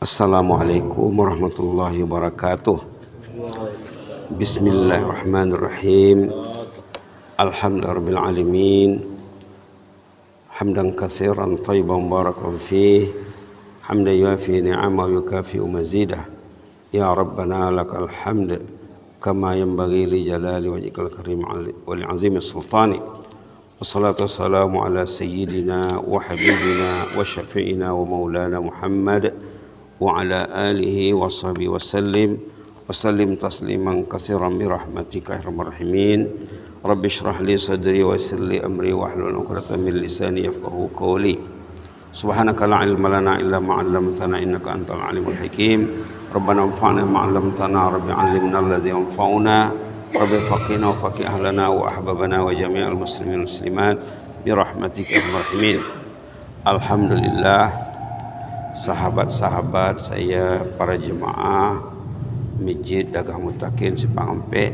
Assalamualaikum warahmatullahi wabarakatuh. Bismillahirrahmanirrahim. Alhamdulillahirabbil alamin. Hamdan katsiran thayyiban mubarakan fih. Hamdan yuafi ni'amahu wa yukafi'u mazidah. Ya Rabbana lakal hamd kama yanbaghi li jalali wajhikal karim wa li 'azimi sultani. Wassalatu wassalamu ala sayyidina wa habibina wa syafi'ina wa maulana Muhammad wa ala alihi wa sahbihi wa sallim tasliman katsiran bi rahmatika ya arhamar rahimin. Rabbi shrah li sadri wa yassir li amri wahlul 'uqdatam min lisani yafqahu qawli. Subhanaka la ilma lana illa ma 'allamtana innaka antal alimul hakim. Rabbana anfa'na ma 'allamtana, rabbi 'allimna alladhi yanfa'una, rabbi faqihna wa faqih ahlana wa ahbabana wa jami'al muslimin muslimat bi rahmatika ya arhamar rahimin. Alhamdulillah, sahabat-sahabat saya, para jemaah Masjid Dagang Mutakin Simpang Ampe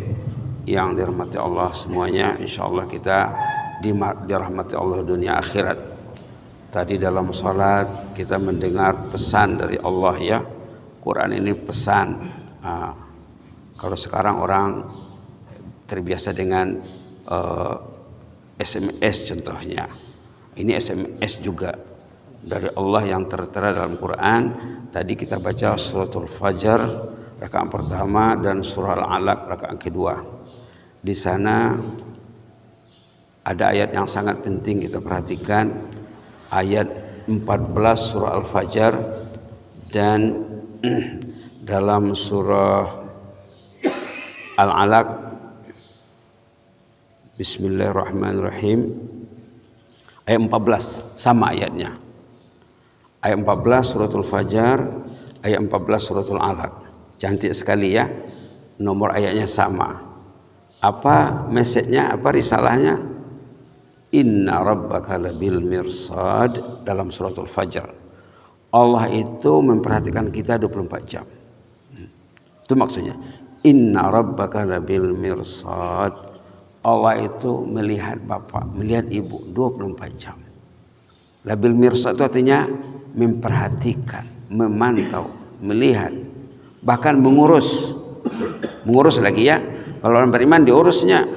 yang dirahmati Allah semuanya, insyaallah kita dirahmati Allah dunia akhirat. Tadi dalam salat kita mendengar pesan dari Allah ya. Quran ini pesan. Kalau sekarang orang terbiasa dengan SMS contohnya. Ini SMS juga dari Allah yang tertera dalam Quran. Tadi kita baca suratul Fajar rakaat pertama dan surah Al-Alaq rakaat kedua. Di sana ada ayat yang sangat penting kita perhatikan, ayat 14 surah Al-Fajar dan dalam surah Al-Alaq. Bismillahirrahmanirrahim. Ayat 14 sama ayatnya. Ayat 14 suratul Fajar, ayat 14 suratul Alaq. Cantik sekali ya. Nomor ayatnya sama. Apa mesejnya, apa risalahnya? Inna rabbaka labil mirsad dalam suratul Fajar. Allah itu memperhatikan kita 24 jam. Itu maksudnya. Inna rabbaka labil mirsad. Allah itu melihat bapak, melihat ibu 24 jam. Labil mirsad itu artinya memperhatikan, memantau, melihat, bahkan mengurus. Mengurus lagi ya. Kalau orang beriman diurusnya.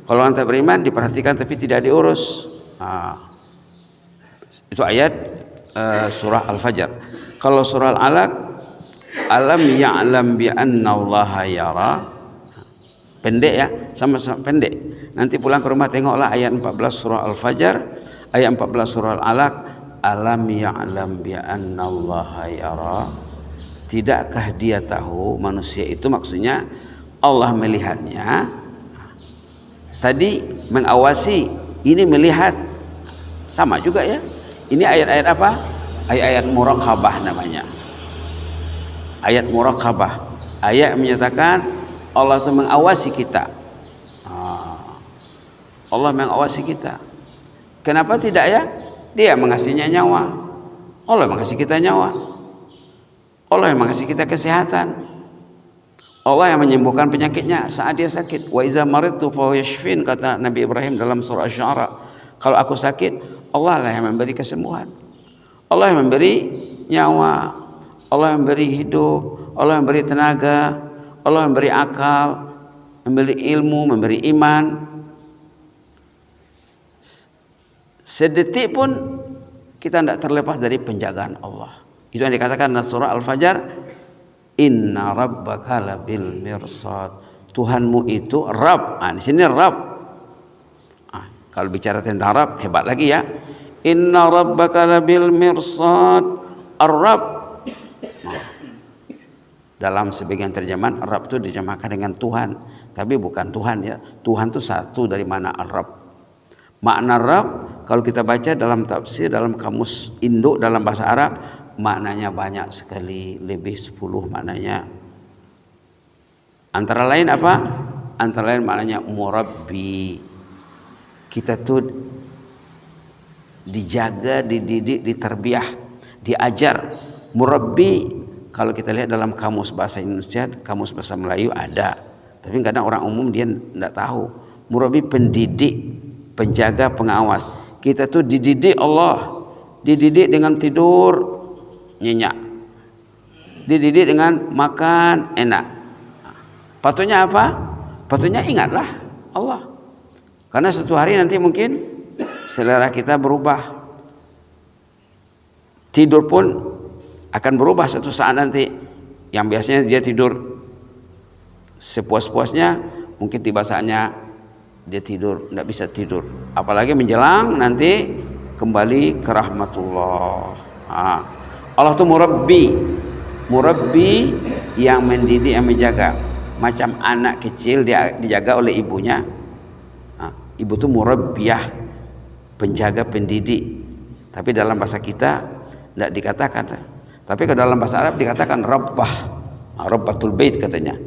Kalau orang tak beriman diperhatikan tapi tidak diurus. Itu ayat surah Al-Fajr. Kalau surah Al-Alaq, alam ya'lam bi anna Allah yara. Pendek ya, sama-sama pendek. Nanti pulang ke rumah tengoklah ayat 14 surah Al-Fajr, ayat 14 surah Al-Alaq. Alam ya'lam bi anna Allah yara. Tidakkah dia tahu, manusia itu maksudnya Allah melihatnya. Tadi mengawasi, ini melihat. Sama juga ya. Ini ayat-ayat apa? Ayat-ayat muraqabah namanya. Ayat muraqabah. Ayat yang menyatakan Allah itu mengawasi kita. Allah mengawasi kita. Kenapa tidak ya? Dia mengasihinya nyawa. Allah mengasihi kita nyawa. Allah yang mengasihi kita kesehatan. Allah yang menyembuhkan penyakitnya saat dia sakit. Wa iza maridtu fa huwa yashfin, kata Nabi Ibrahim dalam surah Asy-Syu'ara. Kalau aku sakit, Allah lah yang memberi kesembuhan. Allah yang memberi nyawa. Allah yang memberi hidup. Allah yang memberi tenaga. Allah yang memberi akal, memberi ilmu, memberi iman. Sedetik pun kita tidak terlepas dari penjagaan Allah. Itu yang dikatakan dalam surah Al-Fajr. Inna rabbaka labil mirsad. Tuhanmu itu Rabb. Di sini Rabb. Kalau bicara tentang Rabb hebat lagi ya. Inna rabbaka labil mirsad. Ar-Rabb. Dalam sebagian terjemahan Rabb itu dijemahkan dengan Tuhan, tapi bukan Tuhan ya. Tuhan itu satu dari mana Ar-Rabb. Makna Rabb kalau kita baca dalam tafsir, dalam kamus induk dalam bahasa Arab, maknanya banyak sekali, lebih 10 maknanya. Antara lain apa? Antara lain maknanya murabbi. Kita tuh dijaga, dididik, ditarbiyah, diajar. Murabbi kalau kita lihat dalam kamus bahasa Indonesia, kamus bahasa Melayu ada. Tapi kadang orang umum dia tidak tahu. Murabbi pendidik, penjaga, pengawas. Kita tuh dididik Allah, dididik dengan tidur nyenyak. dididik dengan makan enak. Patutnya apa? Patutnya ingatlah Allah. Karena suatu hari nanti mungkin selera kita berubah. Tidur pun akan berubah suatu saat nanti. Yang biasanya dia tidur sepuas-puasnya, mungkin tiba saatnya dia tidur, tidak bisa tidur. Apalagi menjelang nanti kembali ke rahmatullah. Allah itu murabbi yang mendidik, yang menjaga. Macam anak kecil dia dijaga oleh ibunya. Ibu itu murabbiyah, penjaga, pendidik. Tapi dalam bahasa kita tidak dikatakan. Tapi kalau dalam bahasa Arab dikatakan rabbah, rabbatul bait katanya,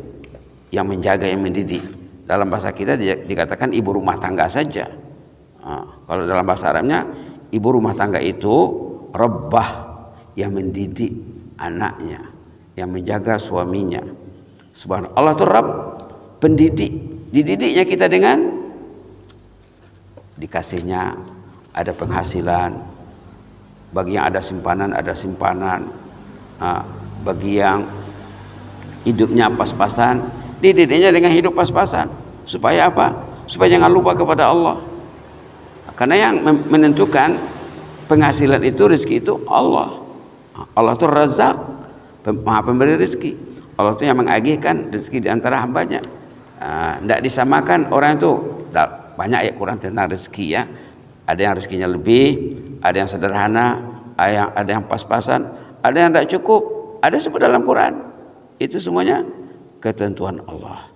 yang menjaga, yang mendidik. Dalam bahasa kita dikatakan ibu rumah tangga saja. Kalau dalam bahasa Arabnya ibu rumah tangga itu rabbah, yang mendidik anaknya, yang menjaga suaminya. Subhanallah, Allah itu Rabb, pendidik. Dididiknya kita dengan dikasihnya ada penghasilan. Bagi yang ada simpanan, ada simpanan. Bagi yang hidupnya pas-pasan, dididiknya dengan hidup pas-pasan. Supaya apa? Supaya jangan lupa kepada Allah. Karena yang menentukan penghasilan itu, rezeki itu Allah. Allah itu Razzaq, Maha pemberi rezeki. Allah itu yang mengagihkan rezeki di antara hambanya. Tidak disamakan orang itu. Banyak ya Quran tentang rezeki ya. Ada yang rezekinya lebih, ada yang sederhana, ada yang pas-pasan, ada yang tidak cukup. Ada sebut dalam Quran. Itu semuanya ketentuan Allah.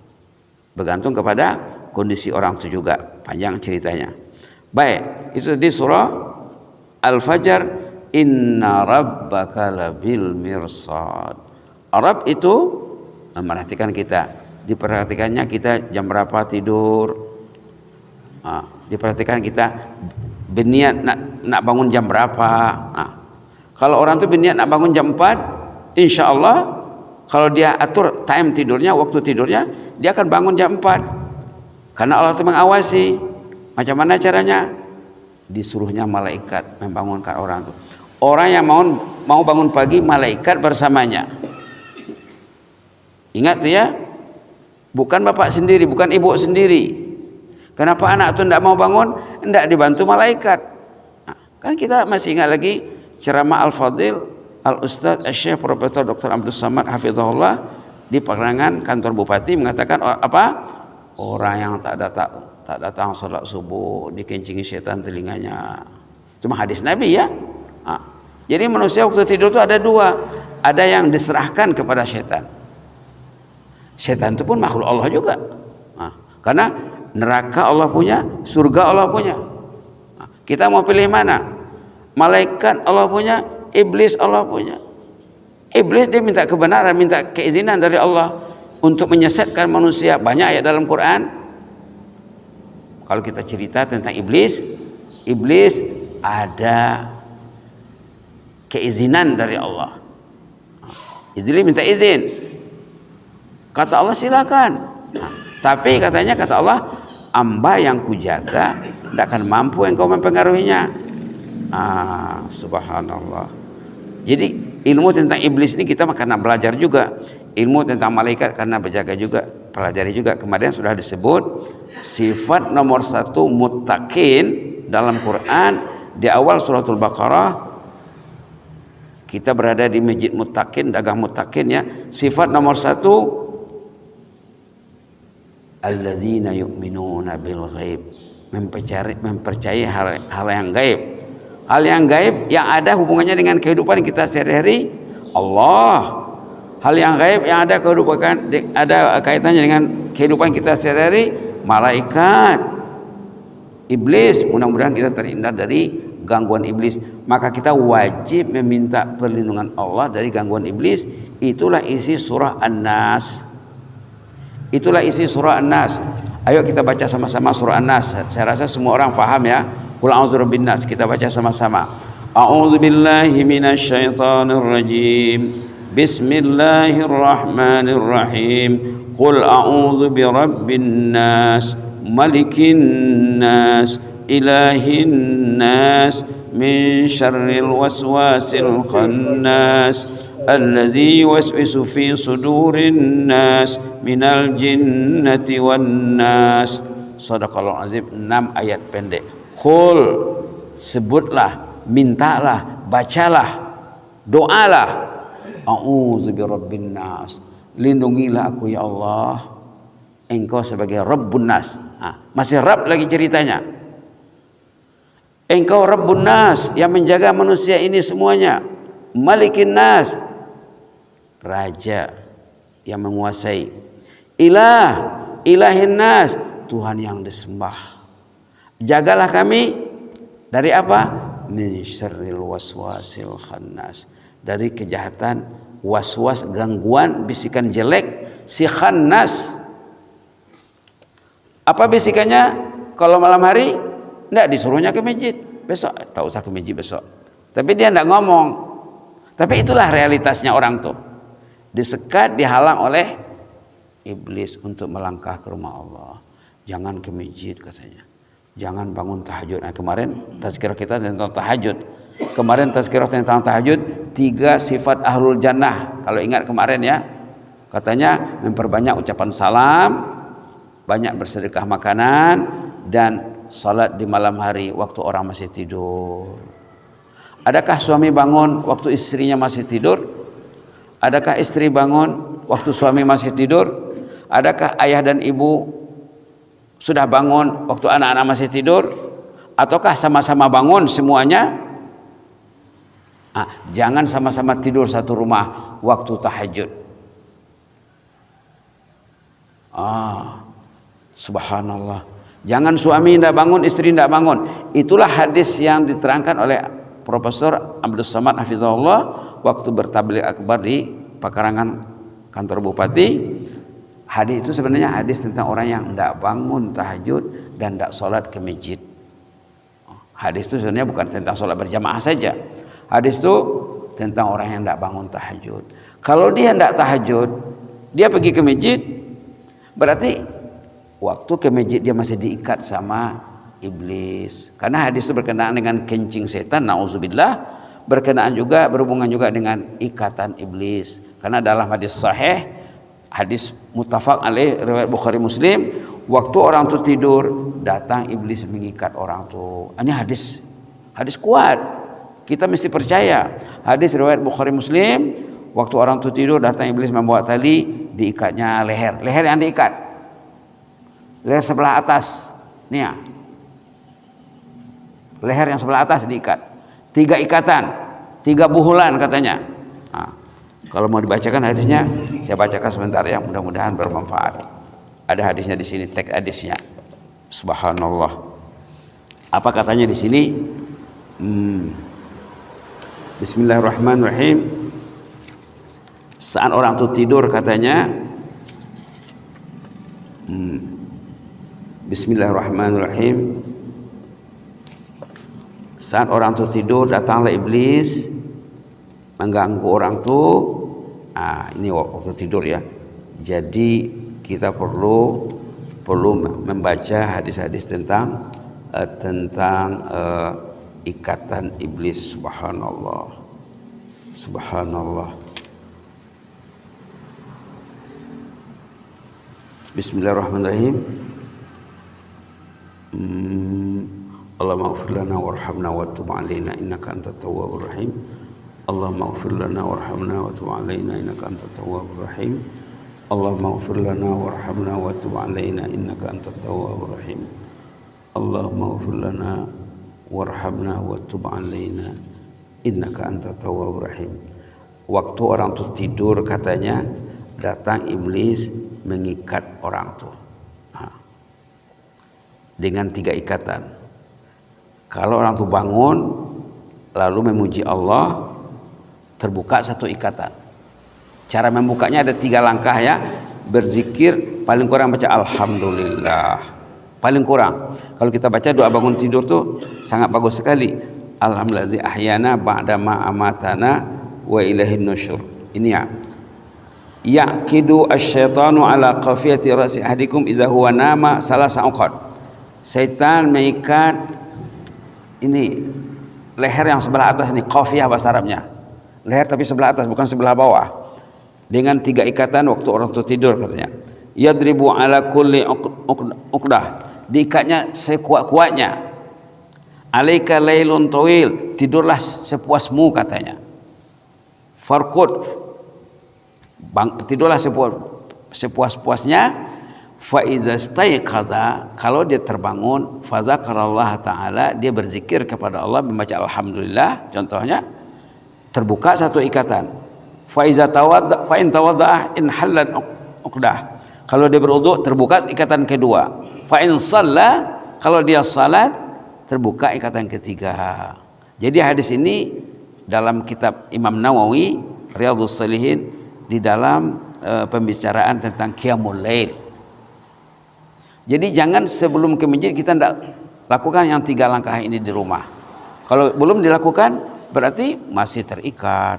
Bergantung kepada kondisi orang itu juga. Panjang ceritanya. Baik, itu di surah Al-Fajr. Inna rabbaka labil mirsad. Arab itu memperhatikan kita. Diperhatikannya kita jam berapa tidur. Diperhatikan kita berniat nak bangun jam berapa. Kalau orang itu berniat nak bangun jam 4, insya Allah kalau dia atur time tidurnya, waktu tidurnya, dia akan bangun jam 4. Karena Allah itu mengawasi. Macam mana caranya? Disuruhnya malaikat membangunkan orang itu. Orang yang mau bangun pagi, malaikat bersamanya. Ingat tuh ya, bukan bapak sendiri, bukan ibu sendiri. Kenapa anak itu tidak mau bangun? Tidak dibantu malaikat. Kan kita masih ingat lagi ceramah Al-Fadil Al-Ustaz Syekh Profesor Dr. Abdul Samad Hafizahullah di Pekarangan kantor Bupati mengatakan apa? Orang yang tak datang salat subuh dikencingi setan telinganya. Cuma hadis Nabi ya. Jadi manusia waktu tidur itu ada dua. Ada yang diserahkan kepada setan. Setan itu pun makhluk Allah juga. Karena neraka Allah punya, surga Allah punya. Kita mau pilih mana? Malaikat Allah punya, iblis Allah punya. Iblis dia minta kebenaran, minta keizinan dari Allah untuk menyesatkan manusia. Banyak ayat dalam Quran. Kalau kita cerita tentang iblis, iblis ada keizinan dari Allah. Iblis minta izin. Kata Allah silakan. Tapi katanya kata Allah, hamba yang kujaga tidak akan mampu engkau mempengaruhinya. Subhanallah. Jadi ilmu tentang iblis ini kita karena belajar juga. Ilmu tentang malaikat karena berjaga juga, pelajari juga. Kemarin sudah disebut sifat nomor 1 muttaqin dalam Quran di awal suratul Baqarah. Kita berada di masjid muttaqin, dagang muttaqin ya. Sifat nomor 1, alladzina yu'minuna bil ghaib, mempercayai hal yang gaib. Hal yang gaib yang ada hubungannya dengan kehidupan kita sehari-hari, Allah. Hal yang gaib yang ada kaitannya dengan kehidupan kita sehari-hari, malaikat, iblis. Mudah-mudahan kita terhindar dari gangguan iblis. Maka kita wajib meminta perlindungan Allah dari gangguan iblis. Itulah isi surah An-Nas. Itulah isi surah An-Nas. Ayo kita baca sama-sama surah An-Nas. Saya rasa semua orang faham ya. Qul a'udzu birabbin nas. Kita baca sama-sama. A'udzu billahi minasy syaithanir rajim. Bismillahirrahmanirrahim. Qul a'udzu birabbin nas, malikin nas, ilahin nas, min syarril waswasil khannas, alladzi yuwaswisu fi sudurin nas minal jinnati wan nas. Shadaqallahu azim. 6 ayat pendek. Qul, sebutlah, mintalah, bacalah, doalah, a'udzu birabbin nas, lindungilah aku ya Allah, engkau sebagai Rabbun Nas. Masih Rabb lagi ceritanya. Engkau Rabbun Nas, yang menjaga manusia ini semuanya. Malikin Nas, raja yang menguasai. Ilahin Nas, Tuhan yang disembah. Jagalah kami dari apa? Min syarril waswasil khannas, dari kejahatan waswas, gangguan, bisikan jelek si khannas. Apa bisikannya? Kalau malam hari enggak, disuruhnya ke masjid besok, tak usah ke masjid besok, tapi dia enggak ngomong. Tapi itulah realitasnya orang tuh, disekat, dihalang oleh iblis untuk melangkah ke rumah Allah. Jangan ke masjid katanya, jangan bangun tahajud. Nah, kemarin tazkirah kita tentang tahajud. Kemarin tazkirah tentang tahajud, 3 sifat ahlul jannah. Kalau ingat kemarin ya, katanya memperbanyak ucapan salam, banyak bersedekah makanan, dan salat di malam hari waktu orang masih tidur. Adakah suami bangun waktu istrinya masih tidur? Adakah istri bangun waktu suami masih tidur? Adakah ayah dan ibu sudah bangun waktu anak-anak masih tidur? Ataukah sama-sama bangun semuanya? Jangan sama-sama tidur satu rumah waktu tahajud. Subhanallah. Jangan suami tidak bangun, istri tidak bangun. Itulah hadis yang diterangkan oleh Profesor Abdul Samad Hafizahullah waktu bertabligh akbar di Pekarangan kantor bupati. Hadis itu sebenarnya hadis tentang orang yang tidak bangun tahajud dan tidak sholat ke masjid. Hadis itu sebenarnya bukan tentang sholat berjamaah saja. Hadis itu tentang orang yang tidak bangun tahajud. Kalau dia tidak tahajud, dia pergi ke masjid, berarti waktu ke masjid dia masih diikat sama iblis. Karena hadis itu berkenaan dengan kencing setan, nauzubillah, berhubungan juga dengan ikatan iblis. Karena dalam hadis sahih, hadis muttafaq alaih riwayat Bukhari Muslim, waktu orang itu tidur, datang iblis mengikat orang itu. Ini hadis kuat. Kita mesti percaya. Hadis riwayat Bukhari Muslim, waktu orang itu tidur, datang iblis membawa tali, diikatnya leher. Leher yang diikat, leher sebelah atas, nih ya, leher yang sebelah atas diikat. 3 ikatan, 3 buhulan katanya. Kalau mau dibacakan hadisnya, saya bacakan sebentar ya, mudah-mudahan bermanfaat. Ada hadisnya di sini, teks hadisnya. Subhanallah. Apa katanya di sini? Bismillahirrahmanirrahim. Saat orang itu tidur katanya, Bismillahirrahmanirrahim. Saat orang itu tidur, datanglah iblis mengganggu orang itu. Ini waktu tidur ya. Jadi kita perlu membaca hadis-hadis tentang ikatan iblis. Subhanallah. Bismillahirrahmanirrahim. Allahumma ighfir lana warhamna wa tub 'alaina innaka antat tawwabur rahim. Allahumma ighfir lana warhamna wa tub 'alaina innaka antat tawwabur rahim. Allahumma ighfir lana warhamna wa tub 'alaina innaka antat tawwabur rahim. Allahumma ighfir lana warhamna wa tub 'alaina innaka antat tawwabur rahim. Waktu orang itu tidur katanya, datang iblis mengikat orang itu dengan 3 ikatan. Kalau orang itu bangun lalu memuji Allah, terbuka 1 ikatan. Cara membukanya ada 3 langkah ya. Berzikir, paling kurang baca alhamdulillah, paling kurang. Kalau kita baca doa bangun tidur tuh sangat bagus sekali. Alhamdulillazi ahyana ba'da ma amatana wa ilaihin nusyur. Ini ya. Yaqidu asyaitanu ala qafiyati ra'si ahadikum idza huwa nama salasa uqad. Setan mengikat ini leher yang sebelah atas ini, qafiyah bahasa Arabnya. leher tapi sebelah atas bukan sebelah bawah, dengan 3 ikatan waktu orang itu tidur katanya. Yadribu ala kulli uqdah, diikatnya sekuat-kuatnya. Alaika lailun tawil, tidurlah sepuasmu katanya. Farqud, tidurlah sepuas-puasnya. Fa iza staiqaza, kalau dia terbangun, fa zakarallah taala, dia berzikir kepada Allah membaca alhamdulillah contohnya, terbuka satu ikatan. Fa iza tawadda, fa in tawadda in halat uqdah, kalau dia berwudu terbuka ikatan kedua. Fa in shalla, kalau dia salat terbuka ikatan ketiga. Jadi hadis ini dalam kitab Imam Nawawi Riyadhus Shalihin di dalam pembicaraan tentang qiyamul lail. Jadi jangan sebelum ke masjid kita tidak lakukan yang 3 langkah ini di rumah. Kalau belum dilakukan berarti masih terikat.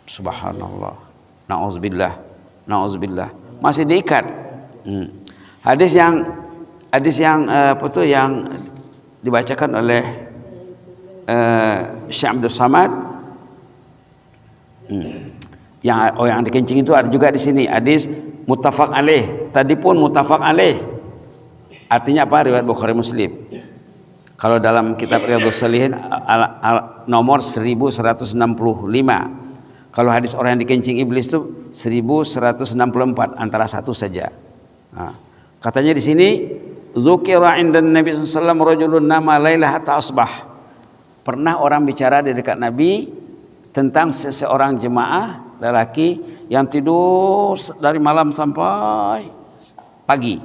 Subhanallah. Nauzubillah. Nauzubillah. Masih diikat. Hadis yang yang dibacakan oleh Syekh Abdul Samad, yang dikencing itu ada juga di sini hadis muttafaq alaih. Tadi pun muttafaq alaih. Artinya apa? Riwayat Bukhari Muslim. Kalau dalam kitab Riyadhus Shalihin nomor 1165. Kalau hadis orang yang dikencing iblis itu 1164, antara satu saja. Nah, katanya di sini dzukira 'indan Nabi sallallahu alaihi wasallam rajulun nama lailah hatta asbah. Pernah orang bicara di dekat Nabi tentang seseorang jemaah lelaki yang tidur dari malam sampai pagi.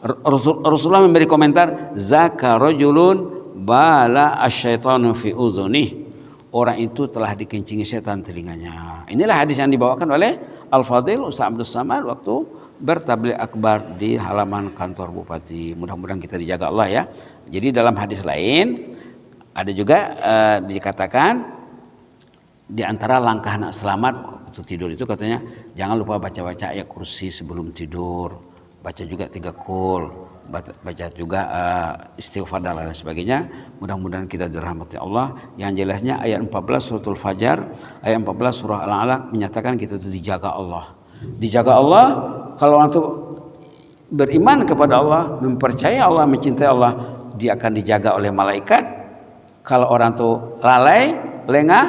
Rasulullah memberi komentar, zaka rajulun bala asyaitanu fi udhunih, orang itu telah dikencingi setan telinganya. Inilah hadis yang dibawakan oleh Al-Fadhil Ustaz Abdul Samad waktu bertabligh akbar di halaman kantor bupati. Mudah-mudahan kita dijaga Allah ya. Jadi dalam hadis lain ada juga dikatakan di antara langkah nak selamat waktu tidur itu katanya jangan lupa baca-baca ayat kursi sebelum tidur. Baca juga 3 qul, baca juga istighfar dan lain sebagainya. Mudah-mudahan kita dirahmati Allah. Yang jelasnya ayat 14 suratul Fajar, ayat 14 surah Al-Alaq menyatakan kita itu dijaga Allah. Dijaga Allah, kalau orang itu beriman kepada Allah, mempercayai Allah, mencintai Allah, dia akan dijaga oleh malaikat. Kalau orang itu lalai, lengah,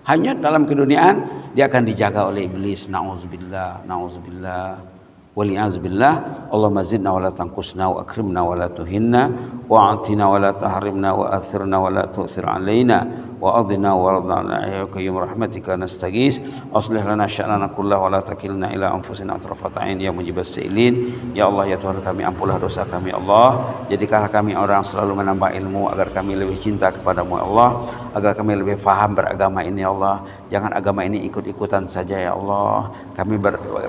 hanyut dalam keduniaan, dia akan dijaga oleh iblis. Nauzubillah, nauzubillah. Wali'azubillah. Allahumma zidna wa la tanqusna wa akrimna wa la tuhinna wa a'tina wa la tahrimna wa athirna wa la tu'thir alaina wa adina wa radana ya qayyum rahmatika nastaghis aslih lana sya'nana kullahu wa la takilna ila anfusina atrafat ain ya mujibas sa'ilin. Ya Allah ya Tuhan kami, ampunlah dosa kami Allah, jadikanlah kami orang selalu menambah ilmu agar kami lebih cinta kepadamu ya Allah, agar kami lebih faham beragama ini ya Allah. Jangan agama ini ikut-ikutan saja ya Allah. Kami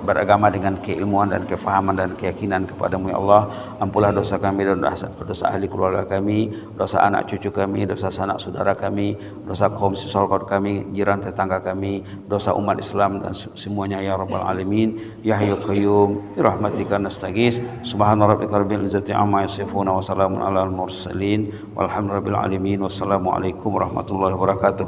beragama dengan keilmuan dan kefahaman dan keyakinan kepadamu ya Allah. Ampunlah dosa kami dan dosa ahli keluarga kami, dosa anak cucu kami, dosa sanak saudara kami, dosa kaum sisolkot kami, jiran tetangga kami, dosa umat Islam dan semuanya ya Rabbal Alamin. Ya Hayyu Qayyum birahmatika nastaghis. Subhana rabbika rabbil izzati amma yasifun wa salamun alal mursalin walhamdulillahi rabbil alamin. Wassalamu alaikum warahmatullahi wabarakatuh.